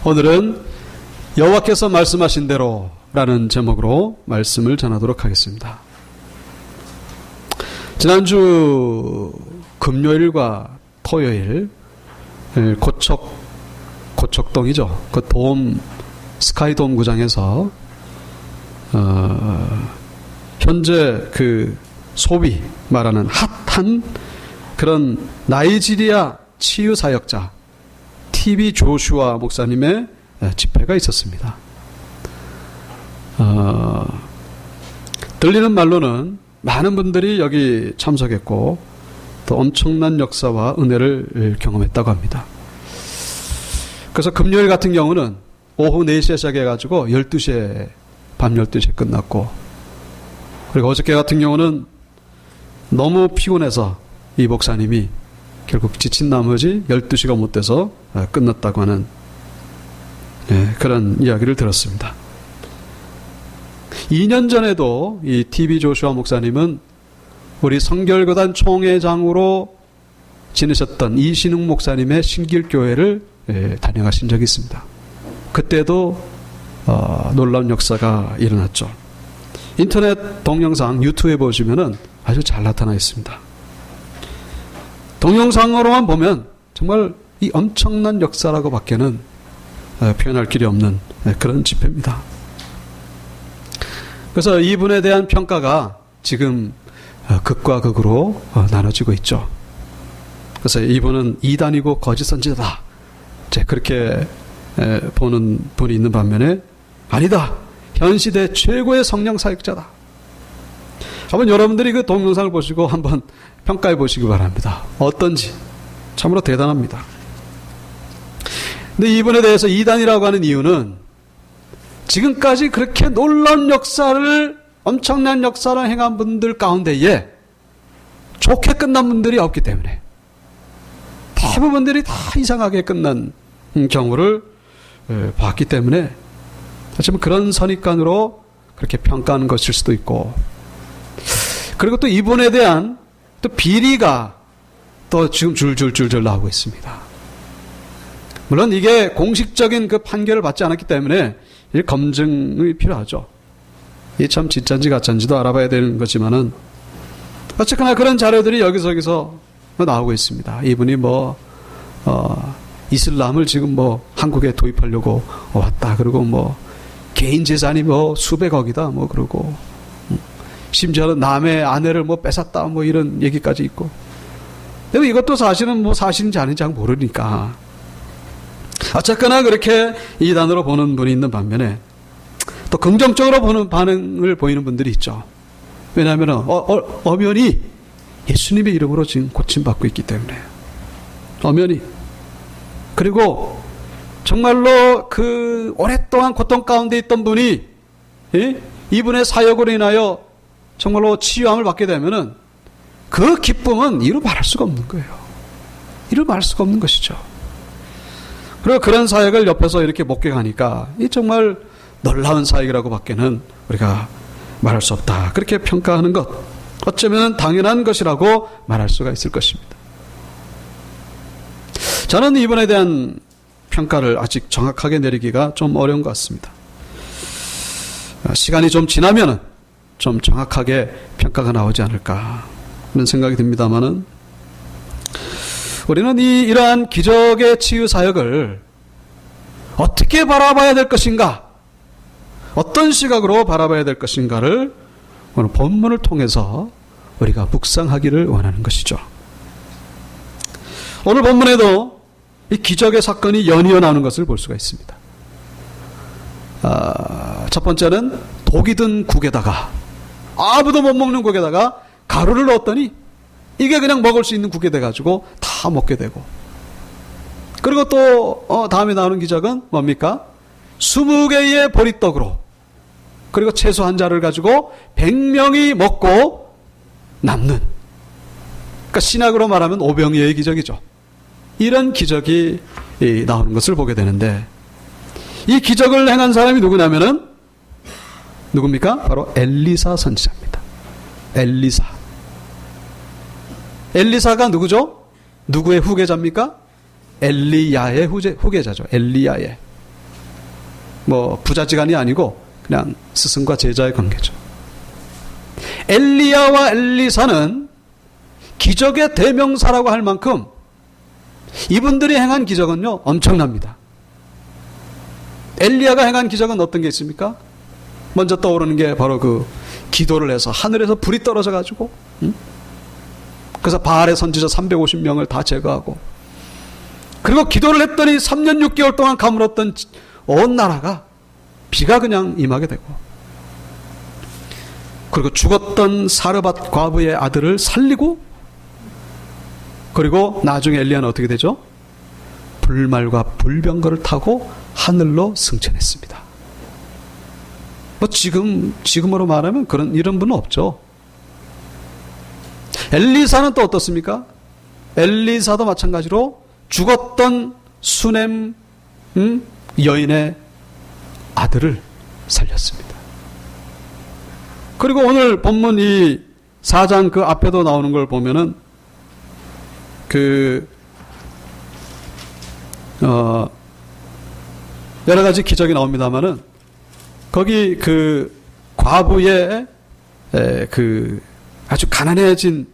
오늘은 여호와께서 말씀하신 대로 라는 제목으로 말씀을 전하도록 하겠습니다. 지난주 금요일과 토요일 고척동이죠. 그 스카이돔 구장에서 현재 그 소위 말하는 핫한 그런 나이지리아 치유 사역자 TV 조슈아 목사님의 집회가 있었습니다. 들리는 말로는 많은 분들이 여기 참석했고 또 엄청난 역사와 은혜를 경험했다고 합니다. 그래서 금요일 같은 경우는 오후 4시에 시작해가지고 12시에 밤 12시에 끝났고, 그리고 어저께 같은 경우는 너무 피곤해서 이 목사님이 결국 지친 나머지 12시가 못 돼서 끝났다고 하는 그런 이야기를 들었습니다. 2년 전에도 이 TV 조슈아 목사님은 우리 성결교단 총회장으로 지내셨던 이신웅 목사님의 신길교회를 다녀가신 적이 있습니다. 그때도 놀라운 역사가 일어났죠. 인터넷 동영상 유튜브에 보시면은 아주 잘 나타나 있습니다. 동영상으로만 보면 정말 이 엄청난 역사라고 밖에는 표현할 길이 없는 그런 집회입니다. 그래서 이분에 대한 평가가 지금 극과 극으로 나눠지고 있죠. 그래서 이분은 이단이고 거짓 선지자다, 그렇게 보는 분이 있는 반면에 아니다, 현 시대 최고의 성령 사역자다. 한번 여러분들이 그 동영상을 보시고 한번 평가해 보시기 바랍니다. 어떤지 참으로 대단합니다. 근데 이분에 대해서 이단이라고 하는 이유는 지금까지 그렇게 놀라운 역사를, 엄청난 역사를 행한 분들 가운데에 좋게 끝난 분들이 없기 때문에, 대부분들이 다 이상하게 끝난 경우를 봤기 때문에 하지만 그런 선입관으로 그렇게 평가하는 것일 수도 있고, 그리고 또 이분에 대한 또 비리가 또 지금 줄줄줄줄 나오고 있습니다. 물론 이게 공식적인 그 판결을 받지 않았기 때문에 검증이 필요하죠. 이게 참 진짜인지 가짜인지도 알아봐야 되는 거지만은 어쨌거나 그런 자료들이 여기저기서 나오고 있습니다. 이분이 이슬람을 지금 한국에 도입하려고 왔다. 그리고 개인 재산이 수백억이다. 그러고 심지어는 남의 아내를 뺏었다. 이런 얘기까지 있고. 근데 이것도 사실은 사실인지 아닌지 모르니까. 어쨌거나 그렇게 이단으로 보는 분이 있는 반면에 또 긍정적으로 보는 반응을 보이는 분들이 있죠. 왜냐하면 엄연히 예수님의 이름으로 지금 고침받고 있기 때문에. 엄연히. 그리고 정말로 그 오랫동안 고통 가운데 있던 분이 이분의 사역으로 인하여 정말로 치유함을 받게 되면은 그 기쁨은 이루 말할 수가 없는 거예요. 이루 말할 수가 없는 것이죠. 그리고 그런 사역을 옆에서 이렇게 목격하니까 이 정말 놀라운 사역이라고 밖에는 우리가 말할 수 없다. 그렇게 평가하는 것, 어쩌면 당연한 것이라고 말할 수가 있을 것입니다. 저는 이분에 대한 평가를 아직 정확하게 내리기가 좀 어려운 것 같습니다. 시간이 좀 지나면은 좀 정확하게 평가가 나오지 않을까 하는 생각이 듭니다만은, 우리는 이러한 기적의 치유 사역을 어떻게 바라봐야 될 것인가, 어떤 시각으로 바라봐야 될 것인가를 오늘 본문을 통해서 우리가 묵상하기를 원하는 것이죠. 오늘 본문에도 이 기적의 사건이 연이어 나오는 것을 볼 수가 있습니다. 첫 번째는 독이 든 국에다가, 아무도 못 먹는 국에다가 가루를 넣었더니 이게 그냥 먹을 수 있는 국이 돼가지고 다 먹게 되고, 그리고 또 다음에 나오는 기적은 뭡니까? 20개의 보리떡으로, 그리고 채소 한 자를 가지고 100명이 먹고 남는, 그러니까 신학으로 말하면 오병이어의 기적이죠. 이런 기적이 나오는 것을 보게 되는데, 이 기적을 행한 사람이 누구냐면은 누굽니까? 바로 엘리사 선지자입니다. 엘리사가 누구죠? 누구의 후계자입니까? 엘리야의 후계자죠. 엘리야의. 뭐 부자지간이 아니고 그냥 스승과 제자의 관계죠. 엘리야와 엘리사는 기적의 대명사라고 할 만큼 이분들이 행한 기적은요 엄청납니다. 엘리야가 행한 기적은 어떤 게 있습니까? 먼저 떠오르는 게 바로 그 기도를 해서 하늘에서 불이 떨어져 가지고 그래서 바알의 선지자 350명을 다 제거하고, 그리고 기도를 했더니 3년 6개월 동안 가물었던 온 나라가 비가 그냥 임하게 되고, 그리고 죽었던 사르밧 과부의 아들을 살리고, 그리고 나중에 엘리야는 어떻게 되죠? 불말과 불병거를 타고 하늘로 승천했습니다. 뭐 지금으로 말하면 이런 분은 없죠. 엘리사는 또 어떻습니까? 엘리사도 마찬가지로 죽었던 수넴 여인의 아들을 살렸습니다. 그리고 오늘 본문 이 4장 그 앞에도 나오는 걸 보면은 여러 가지 기적이 나옵니다만은 거기 그 과부의 그 아주 가난해진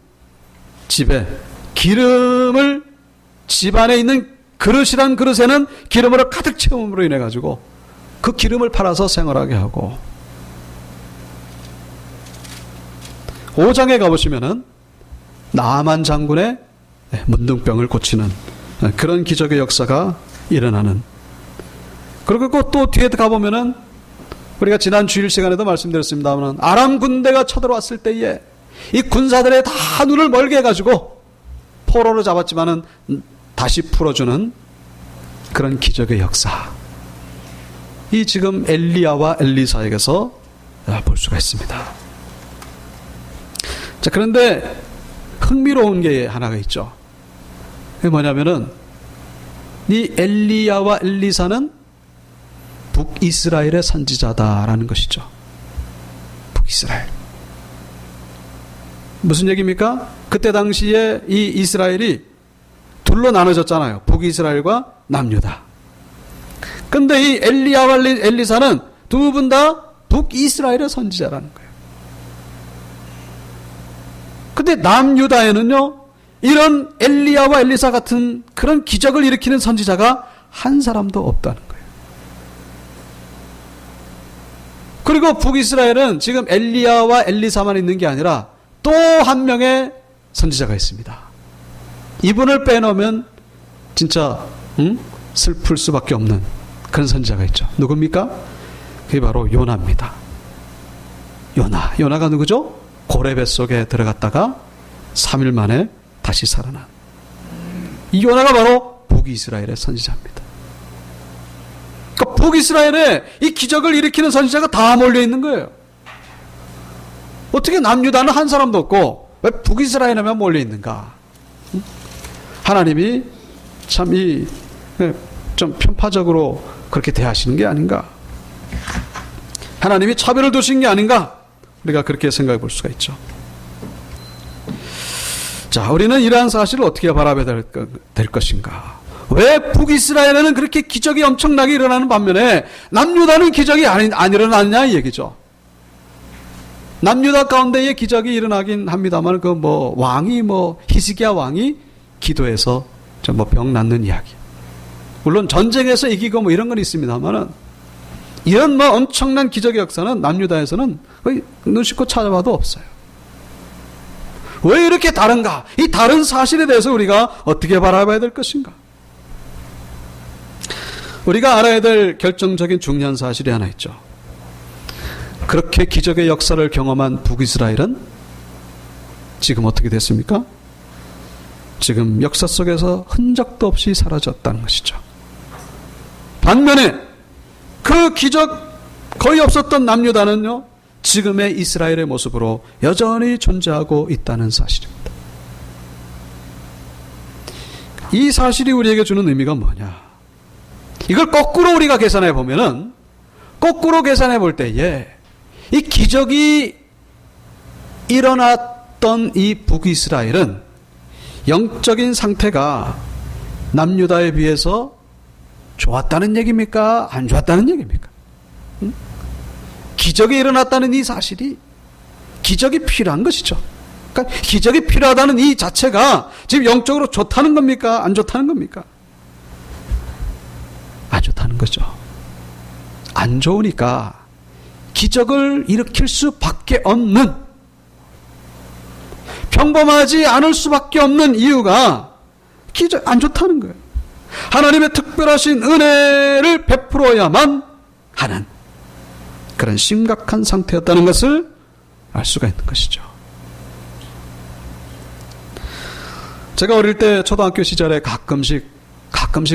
집에 기름을, 집안에 있는 그릇이란 그릇에는 기름으로 가득 채움으로 인해 가지고 그 기름을 팔아서 생활하게 하고, 5장에 가보시면은 나아만 장군의 문둥병을 고치는 그런 기적의 역사가 일어나는, 그리고 또 뒤에 가보면은 우리가 지난 주일 시간에도 말씀드렸습니다만 아람 군대가 쳐들어왔을 때에 이 군사들의 다 눈을 멀게 해가지고 포로로 잡았지만은 다시 풀어주는 그런 기적의 역사, 이 지금 엘리야와 엘리사에게서 볼 수가 있습니다. 자, 그런데 흥미로운 게 하나가 있죠. 그게 뭐냐면은 이 엘리야와 엘리사는 북이스라엘의 선지자다라는 것이죠. 북이스라엘. 무슨 얘기입니까? 그때 당시에 이 이스라엘이 둘로 나눠졌잖아요. 북이스라엘과 남유다. 근데 이 엘리야와 엘리사는 두 분 다 북이스라엘의 선지자라는 거예요. 근데 남유다에는요, 이런 엘리야와 엘리사 같은 그런 기적을 일으키는 선지자가 한 사람도 없다는 거예요. 그리고 북이스라엘은 지금 엘리야와 엘리사만 있는 게 아니라 또 한 명의 선지자가 있습니다. 이분을 빼놓으면 진짜 슬플 수밖에 없는 그런 선지자가 있죠. 누굽니까? 그게 바로 요나입니다. 요나가 누구죠? 고래 뱃속에 들어갔다가 3일 만에 다시 살아난 이 요나가 바로 북이스라엘의 선지자입니다. 그러니까 북이스라엘에 이 기적을 일으키는 선지자가 다 몰려 있는 거예요. 어떻게 남유다는 한 사람도 없고 왜 북이스라엘에만 몰려 있는가? 하나님이 참 좀 편파적으로 그렇게 대하시는 게 아닌가? 하나님이 차별을 두신 게 아닌가? 우리가 그렇게 생각해 볼 수가 있죠. 자, 우리는 이러한 사실을 어떻게 바라봐야 될 것인가? 왜 북이스라엘에는 그렇게 기적이 엄청나게 일어나는 반면에 남유다는 기적이 안 일어났냐 이 얘기죠. 남유다 가운데에 기적이 일어나긴 합니다만 왕이 히스기야 왕이 기도해서 병 낫는 이야기. 물론 전쟁에서 이기고 이런 건 있습니다만은 이런 엄청난 기적의 역사는 남유다에서는 거의 눈 씻고 찾아봐도 없어요. 왜 이렇게 다른가? 이 다른 사실에 대해서 우리가 어떻게 바라봐야 될 것인가? 우리가 알아야 될 결정적인 중요한 사실이 하나 있죠. 그렇게 기적의 역사를 경험한 북이스라엘은 지금 어떻게 됐습니까? 지금 역사 속에서 흔적도 없이 사라졌다는 것이죠. 반면에 그 기적 거의 없었던 남유다는요, 지금의 이스라엘의 모습으로 여전히 존재하고 있다는 사실입니다. 이 사실이 우리에게 주는 의미가 뭐냐? 이걸 거꾸로 우리가 계산해 보면은, 거꾸로 계산해 볼 때에 이 기적이 일어났던 이 북이스라엘은 영적인 상태가 남유다에 비해서 좋았다는 얘기입니까? 안 좋았다는 얘기입니까? 기적이 일어났다는 이 사실이 기적이 필요한 것이죠. 그러니까 기적이 필요하다는 이 자체가 지금 영적으로 좋다는 겁니까? 안 좋다는 겁니까? 안 좋다는 거죠. 안 좋으니까 기적을 일으킬 수밖에 없는, 평범하지 않을 수밖에 없는 이유가 기적 안 좋다는 거예요. 하나님의 특별하신 은혜를 베풀어야만 하는 그런 심각한 상태였다는 것을 알 수가 있는 것이죠. 제가 어릴 때 초등학교 시절에 가끔씩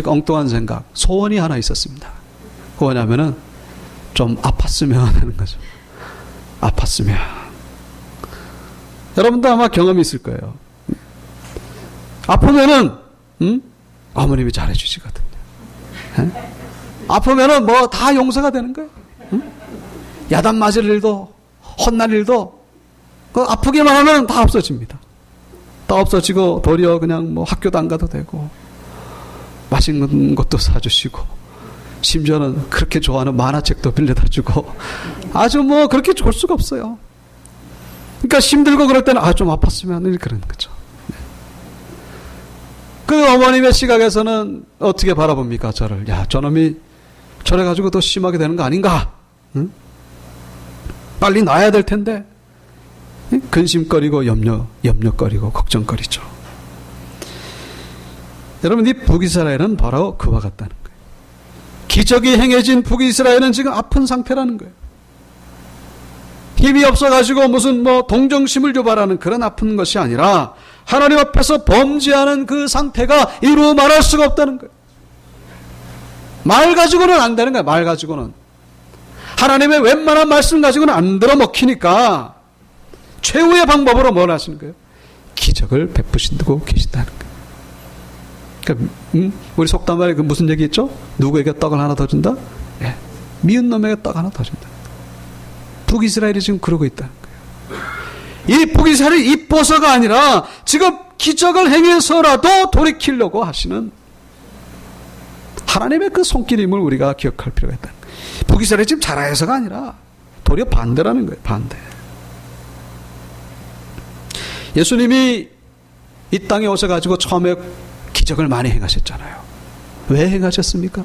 엉뚱한 생각, 소원이 하나 있었습니다. 그거 뭐냐면은 좀 아팠으면 하는 거죠. 아팠으면. 여러분도 아마 경험이 있을 거예요. 아프면은 어머님이 잘해주시거든요. 에? 아프면은 뭐 다 용서가 되는 거예요. 야단 맞을 일도 혼날 일도 그 아프기만 하면 다 없어집니다. 다 없어지고 도리어 그냥 뭐 학교도 안 가도 되고 맛있는 것도 사주시고 심지어는 그렇게 좋아하는 만화책도 빌려다 주고 아주 뭐 그렇게 좋을 수가 없어요. 그러니까 힘들고 그럴 때는 좀 아팠으면 그런 거죠. 그 어머님의 시각에서는 어떻게 바라봅니까? 저를. 야, 저놈이 저래가지고 더 심하게 되는 거 아닌가? 응? 빨리 놔야 될 텐데. 응? 근심거리고 염려거리고 걱정거리죠. 여러분, 이 북이스라엘은 바로 그와 같다는 거예요. 기적이 행해진 북이스라엘은 지금 아픈 상태라는 거예요. 힘이 없어가지고 무슨 뭐 동정심을 유발하는 그런 아픈 것이 아니라 하나님 앞에서 범죄하는 그 상태가 이루 말할 수가 없다는 거예요. 말 가지고는 안 되는 거예요. 말 가지고는. 하나님의 웬만한 말씀 가지고는 안 들어먹히니까 최후의 방법으로 뭘 하시는 거예요? 기적을 베푸시고 계신다는 거예요. 그러니까 우리 속담 말에 그 무슨 얘기 있죠? 누구에게 떡을 하나 더 준다? 예. 미운 놈에게 떡 하나 더 준다. 북이스라엘이 지금 그러고 있다는 거예요. 이 북이스라엘이 이뻐서가 아니라 지금 기적을 행해서라도 돌이키려고 하시는 하나님의 그 손길임을 우리가 기억할 필요가 있다는 거예요. 북이스라엘이 지금 잘해서가 아니라 도리어 반대라는 거예요. 반대. 예수님이 이 땅에 오셔가지고 처음에 기적을 많이 행하셨잖아요. 왜 행하셨습니까?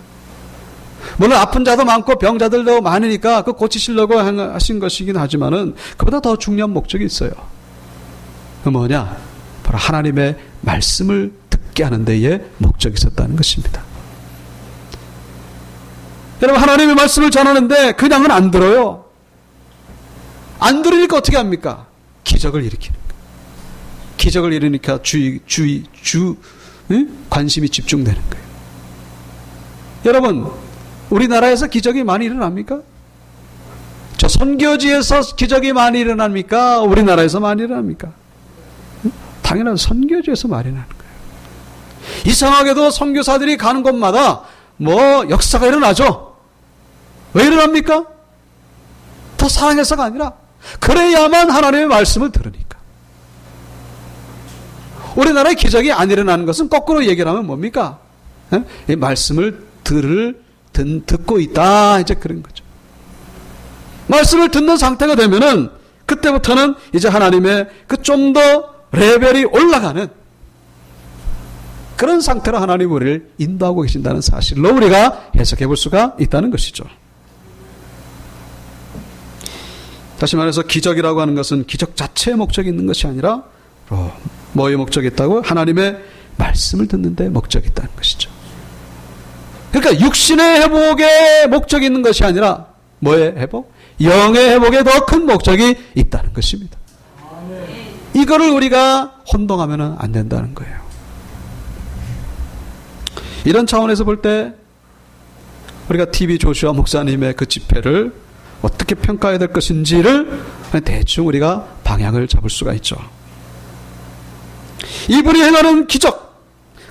물론 아픈 자도 많고 병자들도 많으니까 그 고치시려고 하신 것이긴 하지만은 그보다 더 중요한 목적이 있어요. 그 뭐냐? 바로 하나님의 말씀을 듣게 하는 데에 목적이 있었다는 것입니다. 여러분, 하나님의 말씀을 전하는데 그냥은 안 들어요. 안 들으니까 어떻게 합니까? 기적을 일으키는 거예요. 기적을 일으키니까 관심이 집중되는 거예요. 여러분, 우리나라에서 기적이 많이 일어납니까? 저 선교지에서 기적이 많이 일어납니까? 우리나라에서 많이 일어납니까? 당연한 선교지에서 많이 일어나는 거예요. 이상하게도 선교사들이 가는 곳마다 뭐 역사가 일어나죠. 왜 일어납니까? 더 사랑해서가 아니라 그래야만 하나님의 말씀을 들으니까. 우리나라에 기적이 안 일어나는 것은 거꾸로 얘기를 하면 뭡니까? 이 말씀을 듣고 있다. 이제 그런 거죠. 말씀을 듣는 상태가 되면은 그때부터는 이제 하나님의 그 좀 더 레벨이 올라가는 그런 상태로 하나님 우리를 인도하고 계신다는 사실로 우리가 해석해 볼 수가 있다는 것이죠. 다시 말해서 기적이라고 하는 것은 기적 자체의 목적이 있는 것이 아니라 뭐의 목적이 있다고? 하나님의 말씀을 듣는 데 목적이 있다는 것이죠. 그러니까 육신의 회복에 목적이 있는 것이 아니라 뭐의 회복? 영의 회복에 더 큰 목적이 있다는 것입니다. 이거를 우리가 혼동하면 안 된다는 거예요. 이런 차원에서 볼 때 우리가 TV 조슈아 목사님의 그 집회를 어떻게 평가해야 될 것인지를 대충 우리가 방향을 잡을 수가 있죠. 이분이 행하는 기적,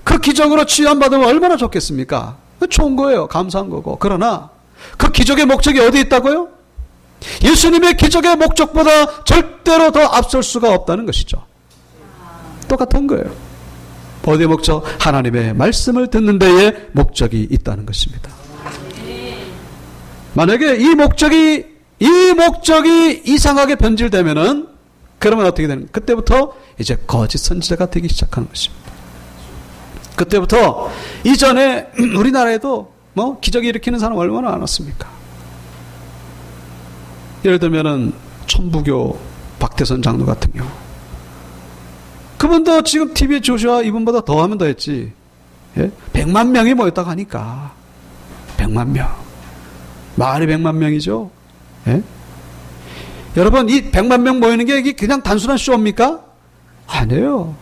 그 기적으로 치유받으면 얼마나 좋겠습니까? 좋은 거예요. 감사한 거고. 그러나 그 기적의 목적이 어디 있다고요? 예수님의 기적의 목적보다 절대로 더 앞설 수가 없다는 것이죠. 똑같은 거예요. 어디의 목적? 하나님의 말씀을 듣는 데에 목적이 있다는 것입니다. 만약에 이 목적이 이상하게 변질되면은 그러면 어떻게 되는? 그때부터 이제 거짓 선지자가 되기 시작하는 것입니다. 그때부터 이전에 우리나라에도 뭐 기적이 일으키는 사람 얼마나 많았습니까? 예를 들면은 천부교 박태선 장로 같은 경우, 그분도 지금 TV 조슈아 이분보다 더 하면 더 했지. 예? 100만 명이 모였다고 하니까 100만 명, 말이 100만 명이죠. 예? 여러분, 이 100만 명 모이는 게 이게 그냥 단순한 쇼입니까? 아니에요.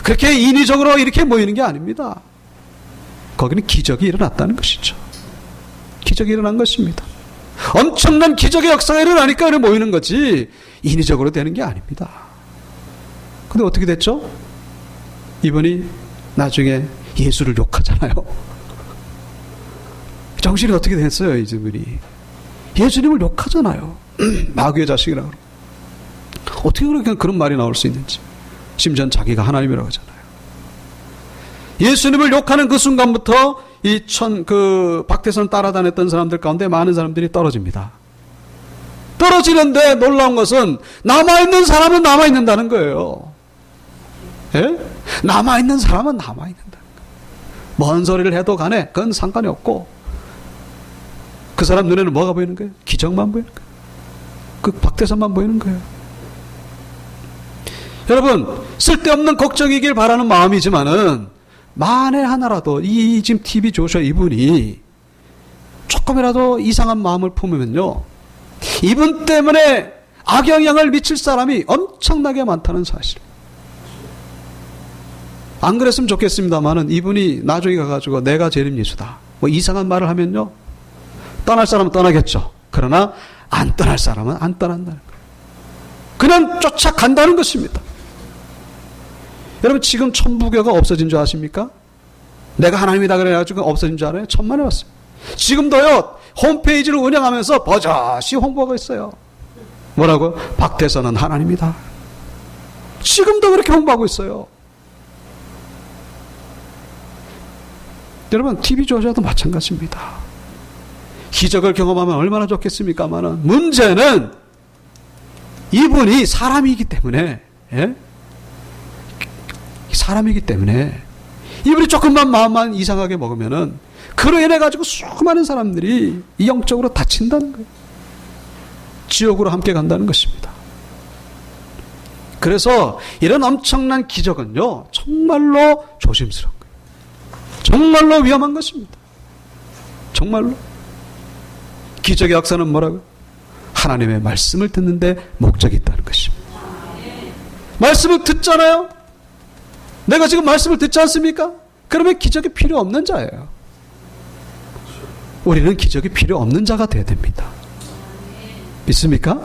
그렇게 인위적으로 이렇게 모이는 게 아닙니다. 거기는 기적이 일어났다는 것이죠. 기적이 일어난 것입니다. 엄청난 기적의 역사가 일어나니까 이렇게 모이는 거지 인위적으로 되는 게 아닙니다. 근데 어떻게 됐죠? 이분이 나중에 예수를 욕하잖아요. 정신이 어떻게 됐어요, 이분이? 예수님을 욕하잖아요. 마귀의 자식이라고. 어떻게 그렇게 그런 말이 나올 수 있는지. 심지어 자기가 하나님이라고 하잖아요. 예수님을 욕하는 그 순간부터 박태선 따라다녔던 사람들 가운데 많은 사람들이 떨어집니다. 떨어지는데 놀라운 것은 남아있는 사람은 남아있는다는 거예요. 예? 남아있는 사람은 남아있는다는 거예요. 뭔 소리를 해도 간에 그건 상관이 없고, 그 사람 눈에는 뭐가 보이는 거예요? 기적만 보이는 거예요. 그 박태선만 보이는 거예요. 여러분, 쓸데없는 걱정이길 바라는 마음이지만은 만에 하나라도 이 지금 TV 조슈아 이분이 조금이라도 이상한 마음을 품으면요, 이분 때문에 악영향을 미칠 사람이 엄청나게 많다는 사실. 안 그랬으면 좋겠습니다만은 이분이 나중에 가가지고 내가 재림 예수다 뭐 이상한 말을 하면요, 떠날 사람은 떠나겠죠. 그러나 안 떠날 사람은 안 떠난다는 거예요. 그냥 쫓아간다는 것입니다. 여러분, 지금 천부교가 없어진 줄 아십니까? 내가 하나님이다 그래가지고 없어진 줄 알아요? 천만에 왔어요. 지금도요, 홈페이지를 운영하면서 버젓이 홍보하고 있어요. 뭐라고? 박태선은 하나님이다. 지금도 그렇게 홍보하고 있어요. 여러분, TV 조슈아도 마찬가지입니다. 기적을 경험하면 얼마나 좋겠습니까만은, 문제는 이분이 사람이기 때문에, 예? 사람이기 때문에 이분이 조금만 마음만 이상하게 먹으면은 그로 인해 가지고 수많은 사람들이 영적으로 다친다는 거예요. 지옥으로 함께 간다는 것입니다. 그래서 이런 엄청난 기적은요, 정말로 조심스러운 거예요. 정말로 위험한 것입니다. 정말로. 기적의 역사는 뭐라고요? 하나님의 말씀을 듣는데 목적이 있다는 것입니다. 말씀을 듣잖아요. 내가 지금 말씀을 듣지 않습니까? 그러면 기적이 필요 없는 자예요. 우리는 기적이 필요 없는 자가 되어야 됩니다. 믿습니까?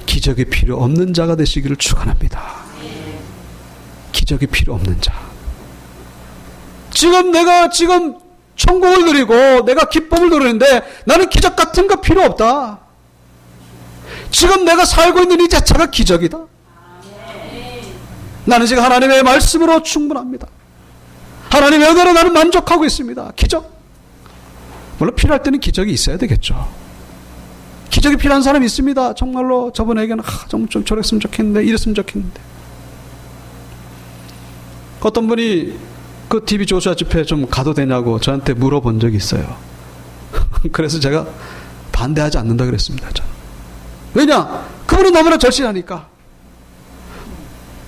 기적이 필요 없는 자가 되시기를 축원합니다. 기적이 필요 없는 자. 내가 지금 천국을 누리고 내가 기쁨을 누리는데 나는 기적 같은 거 필요 없다. 지금 내가 살고 있는 이 자체가 기적이다. 나는 지금 하나님의 말씀으로 충분합니다. 하나님의 은혜로 나는 만족하고 있습니다. 기적. 물론 필요할 때는 기적이 있어야 되겠죠. 기적이 필요한 사람이 있습니다. 정말로 저분에게는 좀 저랬으면 좋겠는데, 이랬으면 좋겠는데. 어떤 분이 그 TV 조슈아 집회 좀 가도 되냐고 저한테 물어본 적이 있어요. 그래서 제가 반대하지 않는다 그랬습니다. 저는. 왜냐? 그분이 너무나 절실하니까.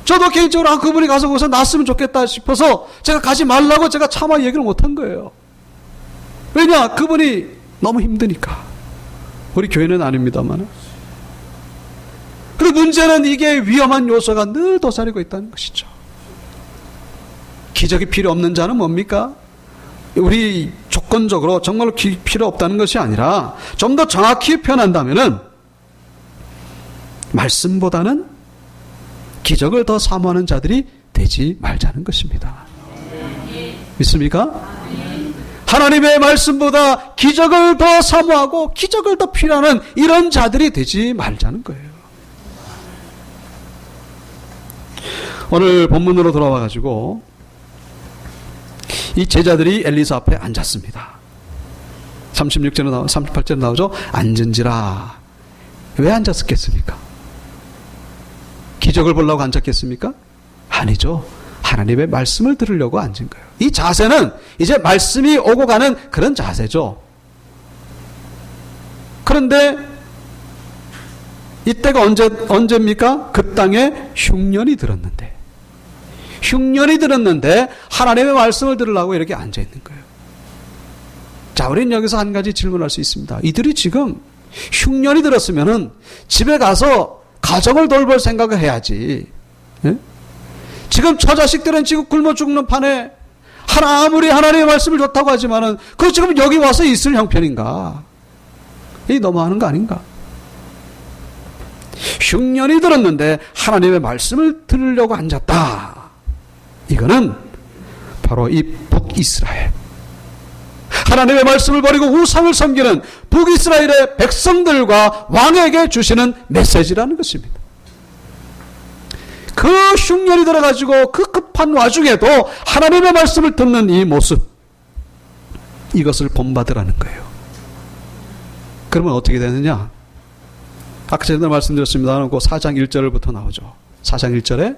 저도 개인적으로 그분이 가서 거기서 났으면 좋겠다 싶어서 제가 가지 말라고 제가 차마 얘기를 못한 거예요. 왜냐? 그분이 너무 힘드니까. 우리 교회는 아닙니다만. 그리고 문제는 이게 위험한 요소가 늘 도사리고 있다는 것이죠. 기적이 필요 없는 자는 뭡니까? 우리 조건적으로 정말로 필요 없다는 것이 아니라 좀 더 정확히 표현한다면은 말씀보다는 기적을 더 사모하는 자들이 되지 말자는 것입니다. 믿습니까? 하나님의 말씀보다 기적을 더 사모하고 기적을 더 필요하는 이런 자들이 되지 말자는 거예요. 오늘 본문으로 돌아와가지고 이 제자들이 엘리사 앞에 앉았습니다. 36절에 38절에 나오죠. 앉은지라. 왜 앉았겠습니까? 기적을 보려고 앉았겠습니까? 아니죠. 하나님의 말씀을 들으려고 앉은 거예요. 이 자세는 이제 말씀이 오고 가는 그런 자세죠. 그런데 이때가 언제입니까? 그 땅에 흉년이 들었는데 하나님의 말씀을 들으려고 이렇게 앉아 있는 거예요. 자, 우리는 여기서 한 가지 질문할 수 있습니다. 이들이 지금 흉년이 들었으면은 집에 가서 가정을 돌볼 생각을 해야지. 예? 지금 처자식들은 지금 굶어 죽는 판에 아무리 하나님의 말씀을 좋다고 하지만은 그 지금 여기 와서 있을 형편인가? 이 너무하는 거 아닌가? 흉년이 들었는데 하나님의 말씀을 들으려고 앉았다. 이거는 바로 이 북이스라엘, 하나님의 말씀을 버리고 우상을 섬기는 북이스라엘의 백성들과 왕에게 주시는 메시지라는 것입니다. 그 흉년이 들어가지고 그 급한 와중에도 하나님의 말씀을 듣는 이 모습, 이것을 본받으라는 거예요. 그러면 어떻게 되느냐? 아까 전에 말씀드렸습니다. 그 4장 1절부터 나오죠. 4장 1절에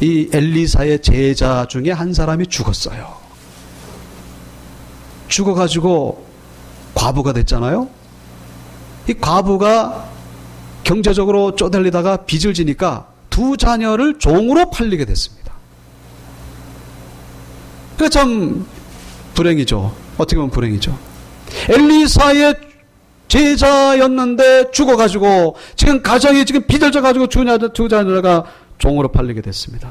이 엘리사의 제자 중에 한 사람이 죽었어요. 죽어가지고 과부가 됐잖아요. 이 과부가 경제적으로 쪼달리다가 빚을 지니까 두 자녀를 종으로 팔리게 됐습니다. 그게 참 불행이죠. 어떻게 보면 불행이죠. 엘리사의 제자였는데 죽어가지고 지금 가정이 지금 비절져가지고 두 자녀가 종으로 팔리게 됐습니다.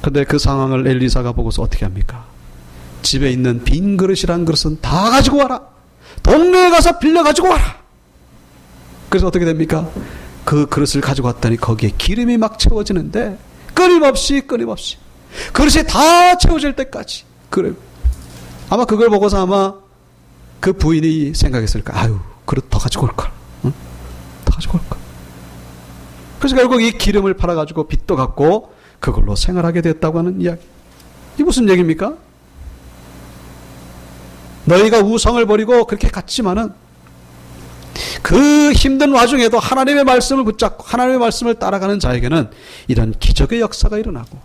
근데 그 상황을 엘리사가 보고서 어떻게 합니까? 집에 있는 빈 그릇이란 그릇은 다 가지고 와라. 동네에 가서 빌려 가지고 와라. 그래서 어떻게 됩니까? 그 그릇을 가지고 왔더니 거기에 기름이 막 채워지는데 끊임없이 그릇이 다 채워질 때까지. 그래. 아마 그걸 보고서 아마 그 부인이 생각했을까? 아유, 그릇 더 가지고 올걸. 응? 더 가지고 올걸. 그래서 결국 이 기름을 팔아가지고 빚도 갚고 그걸로 생활하게 됐다고 하는 이야기. 이게 무슨 얘기입니까? 너희가 우상을 버리고 그렇게 갔지만은 그 힘든 와중에도 하나님의 말씀을 붙잡고 하나님의 말씀을 따라가는 자에게는 이런 기적의 역사가 일어나고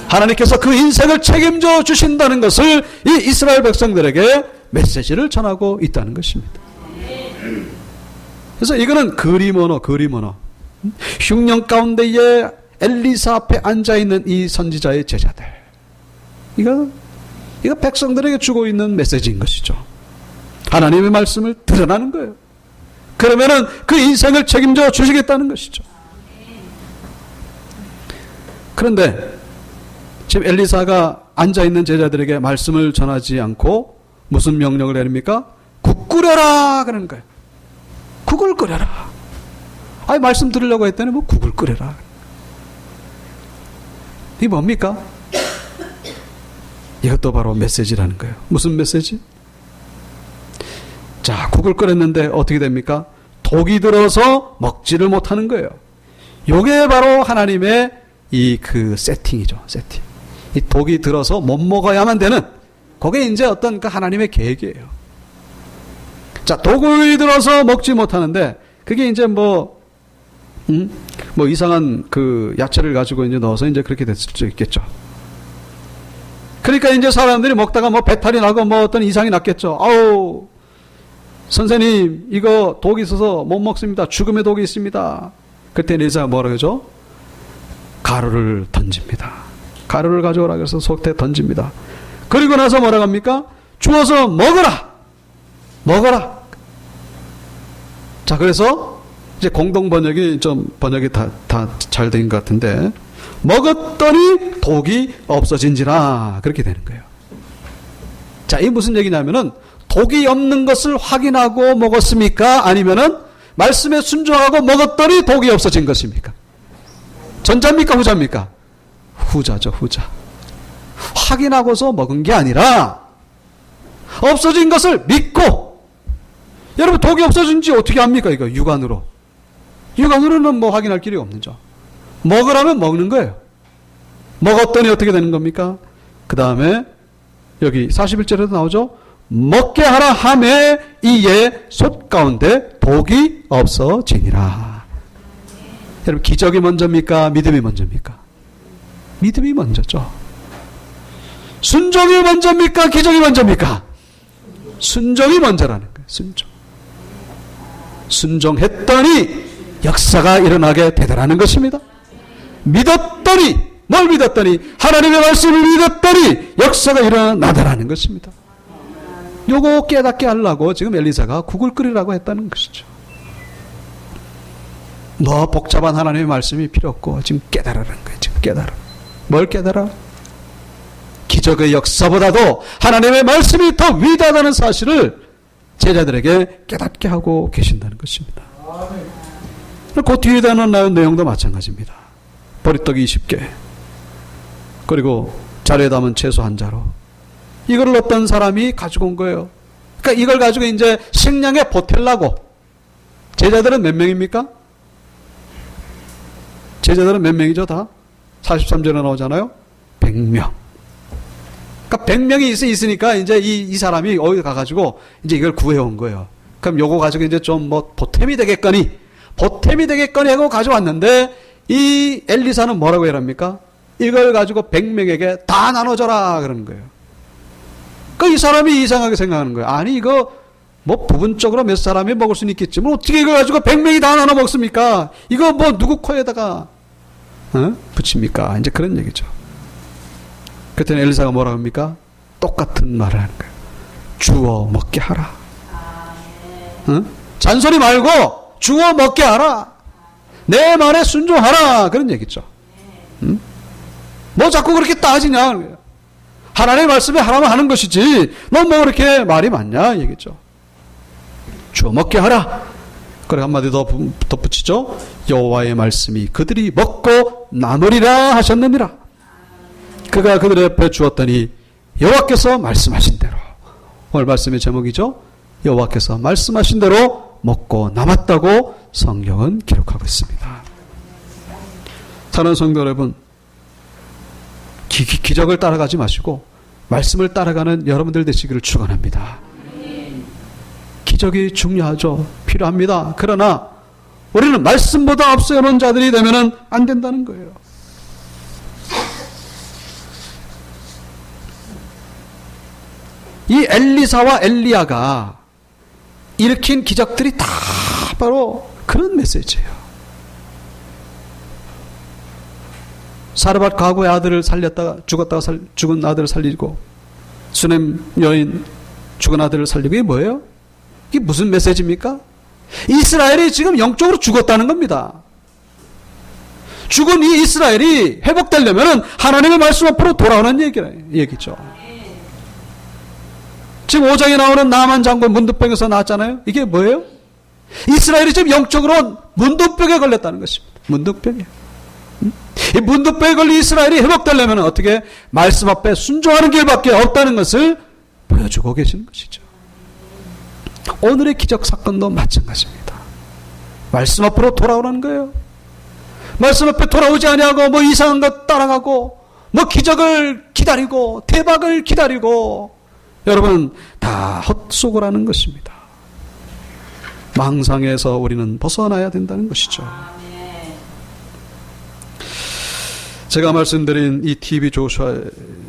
하나님께서 그 인생을 책임져 주신다는 것을 이 이스라엘 백성들에게 메시지를 전하고 있다는 것입니다. 그래서 이거는 그림 언어. 흉년 가운데에 엘리사 앞에 앉아있는 이 선지자의 제자들. 이거 백성들에게 주고 있는 메시지인 것이죠. 하나님의 말씀을 드러나는 거예요. 그러면은 그 인생을 책임져 주시겠다는 것이죠. 그런데 지금 엘리사가 앉아있는 제자들에게 말씀을 전하지 않고 무슨 명령을 내립니까? 국 끓여라 그러는 거예요. 국을 끓여라. 아니 말씀 들으려고 했더니 뭐 국을 끓여라. 이게 뭡니까? 이것도 바로 메시지라는 거예요. 무슨 메시지? 자, 국을 끓였는데 어떻게 됩니까? 독이 들어서 먹지를 못하는 거예요. 요게 바로 하나님의 이 그 세팅이죠. 세팅. 이 독이 들어서 못 먹어야만 되는, 그게 이제 어떤 그 하나님의 계획이에요. 자, 독이 들어서 먹지 못하는데, 그게 이제 뭐 이상한 그 야채를 가지고 이제 넣어서 이제 그렇게 됐을 수 있겠죠. 그러니까 이제 사람들이 먹다가 뭐 배탈이 나고 뭐 어떤 이상이 났겠죠. 아우, 선생님, 이거 독이 있어서 못 먹습니다. 죽음의 독이 있습니다. 그때 엘리사가 뭐라 그러죠? 가루를 던집니다. 가루를 가져오라 그래서 속에 던집니다. 그리고 나서 뭐라고 합니까? 주워서 먹어라! 먹어라! 자, 그래서 이제 공동 번역이 다 잘 된 것 같은데, 먹었더니 독이 없어진지라, 그렇게 되는 거예요. 자, 이게 무슨 얘기냐면은, 독이 없는 것을 확인하고 먹었습니까? 아니면은, 말씀에 순종하고 먹었더니 독이 없어진 것입니까? 전자입니까? 후자입니까? 후자죠, 후자. 확인하고서 먹은 게 아니라, 없어진 것을 믿고, 여러분, 독이 없어진지 어떻게 합니까? 이거, 육안으로. 육안으로는 뭐 확인할 길이 없는죠. 먹으라면 먹는 거예요. 먹었더니 어떻게 되는 겁니까? 그 다음에 여기 41절에도 나오죠. 먹게 하라 하매 이에 솥 가운데 독이 없어지니라. 여러분, 기적이 먼저입니까? 믿음이 먼저입니까? 믿음이 먼저죠. 순종이 먼저입니까? 기적이 먼저입니까? 순종이 먼저라는 거예요. 순종했더니 역사가 일어나게 되더라는 것입니다. 믿었더니, 뭘 믿었더니? 하나님의 말씀을 믿었더니 역사가 일어나더라는 것입니다. 요거 깨닫게 하려고 지금 엘리사가 국을 끓이라고 했다는 것이죠. 너 복잡한 하나님의 말씀이 필요 없고 지금 깨달으라는 거예요. 지금 깨달아. 뭘 깨달아? 기적의 역사보다도 하나님의 말씀이 더 위대하다는 사실을 제자들에게 깨닫게 하고 계신다는 것입니다. 그 뒤에 대한 내용도 마찬가지입니다. 보리떡이 20개, 그리고 자리에 담은 채소 한 자루, 이걸 어떤 사람이 가지고 온 거예요. 그러니까 이걸 가지고 이제 식량에 보태려고. 제자들은 몇 명입니까? 제자들은 몇 명이죠, 다? 43절에 나오잖아요. 100명. 그러니까 100명이 있으니까 이제 이 사람이 어디 가가지고 이제 이걸 구해온 거예요. 그럼 요거 가지고 이제 좀 뭐 보탬이 되겠거니 하고 가져왔는데, 이 엘리사는 뭐라고 해랍니까? 이걸 가지고 100명에게 다 나눠줘라 그러는 거예요. 이 사람이 이상하게 생각하는 거예요. 아니, 이거 뭐 부분적으로 몇 사람이 먹을 수는 있겠지만 어떻게 이거 가지고 100명이 다 나눠 먹습니까? 이거 뭐 누구 코에다가 붙입니까? 이제 그런 얘기죠. 그랬더니 엘리사가 뭐라고 합니까? 똑같은 말을 하는 거예요. 주워 먹게 하라. 잔소리 말고 주워 먹게 하라. 내 말에 순종하라. 그런 얘기죠. 뭐 자꾸 그렇게 따지냐. 하나님의 말씀에 하라면 하는 것이지 너 뭐 그렇게 말이 많냐 얘기죠. 주워 먹게 하라. 그리고 한마디 더 덧붙이죠. 여호와의 말씀이 그들이 먹고 남으리라 하셨느니라. 그가 그들의 옆에 주었더니 여호와께서 말씀하신 대로, 오늘 말씀의 제목이죠. 여호와께서 말씀하신 대로 먹고 남았다고 성경은 기록하고 있습니다. 사랑하는 성도 여러분, 기적을 따라가지 마시고 말씀을 따라가는 여러분들 되시기를 축원합니다. 기적이 중요하죠. 필요합니다. 그러나 우리는 말씀보다 앞서는 자들이 되면 안 된다는 거예요. 이 엘리사와 엘리야가 일으킨 기적들이 다 바로 그런 메시지예요. 사르밧 가구의 아들을 살렸다가 죽은 아들을 살리고, 수넴 여인 죽은 아들을 살리고, 이게 뭐예요? 이게 무슨 메시지입니까? 이스라엘이 지금 영적으로 죽었다는 겁니다. 죽은 이 이스라엘이 회복되려면 하나님의 말씀 앞으로 돌아오는 얘기죠. 지금 5장에 나오는 나만 장군 문둥병에서 나왔잖아요. 이게 뭐예요? 이스라엘이 지금 영적으로 문둥병에 걸렸다는 것입니다. 문둥병이에요. 이 문둥병에 걸린 이스라엘이 회복되려면 어떻게? 말씀 앞에 순종하는 길밖에 없다는 것을 보여주고 계시는 것이죠. 오늘의 기적 사건도 마찬가지입니다. 말씀 앞으로 돌아오라는 거예요. 말씀 앞에 돌아오지 아니하고 뭐 이상한 것 따라가고 뭐 기적을 기다리고 대박을 기다리고, 여러분 다 헛속을 하는 것입니다. 망상에서 우리는 벗어나야 된다는 것이죠. 제가 말씀드린 이 TV 조슈아의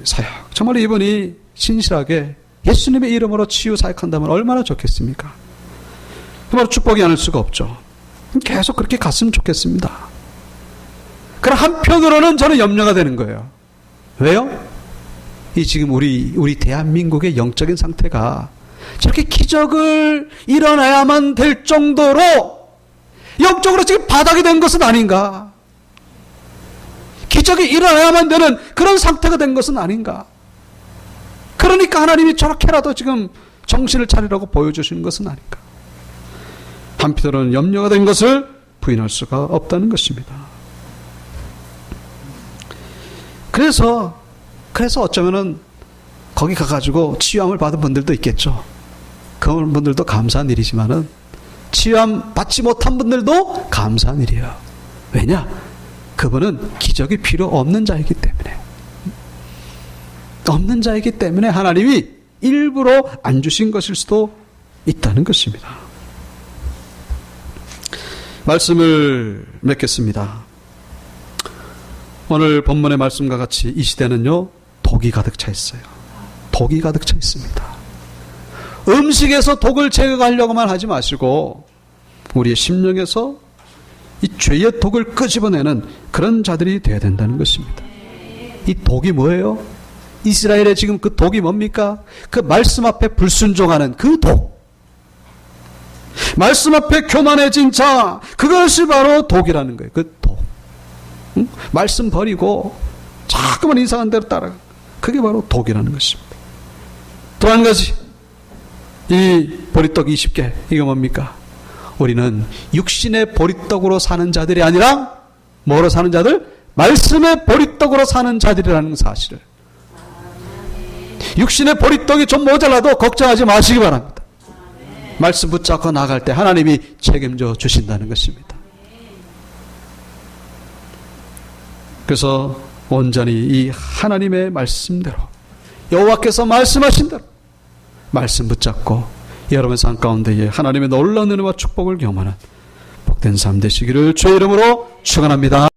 사역, 정말 이분이 신실하게 예수님의 이름으로 치유 사역한다면 얼마나 좋겠습니까? 정말 축복이 아닐 수가 없죠. 계속 그렇게 갔으면 좋겠습니다. 그러나 한편으로는 저는 염려가 되는 거예요. 왜요? 이 지금 우리 대한민국의 영적인 상태가 저렇게 기적을 일어나야만 될 정도로 영적으로 지금 바닥이 된 것은 아닌가? 기적이 일어나야만 되는 그런 상태가 된 것은 아닌가? 그러니까 하나님이 저렇게라도 지금 정신을 차리라고 보여주시는 것은 아닌가? 한편으로는 염려가 된 것을 부인할 수가 없다는 것입니다. 그래서 어쩌면은 거기 가가지고 치유함을 받은 분들도 있겠죠. 그런 분들도 감사한 일이지만은 치유함 받지 못한 분들도 감사한 일이에요. 왜냐? 그분은 기적이 필요 없는 자이기 때문에. 없는 자이기 때문에 하나님이 일부러 안 주신 것일 수도 있다는 것입니다. 말씀을 맺겠습니다. 오늘 본문의 말씀과 같이 이 시대는요, 독이 가득 차 있어요. 독이 가득 차 있습니다. 음식에서 독을 제거하려고만 하지 마시고 우리의 심령에서 이 죄의 독을 끄집어내는 그런 자들이 되어야 된다는 것입니다. 이 독이 뭐예요? 이스라엘의 지금 그 독이 뭡니까? 그 말씀 앞에 불순종하는 그 독. 말씀 앞에 교만해진 자, 그것이 바로 독이라는 거예요. 그 독. 응? 말씀 버리고 자꾸만 이상한 대로 따라가. 그게 바로 독이라는 것입니다. 또 한 가지, 이 보리떡 20개, 이거 뭡니까? 우리는 육신의 보리떡으로 사는 자들이 아니라 뭐로 사는 자들? 말씀의 보리떡으로 사는 자들이라는 사실을. 육신의 보리떡이 좀 모자라도 걱정하지 마시기 바랍니다. 말씀 붙잡고 나갈 때 하나님이 책임져 주신다는 것입니다. 그래서 온전히 이 하나님의 말씀대로, 여호와께서 말씀하신 대로 말씀 붙잡고 여러분 삶 가운데에 하나님의 놀라운 은혜와 축복을 경험하는 복된 삶 되시기를 주의 이름으로 축원합니다.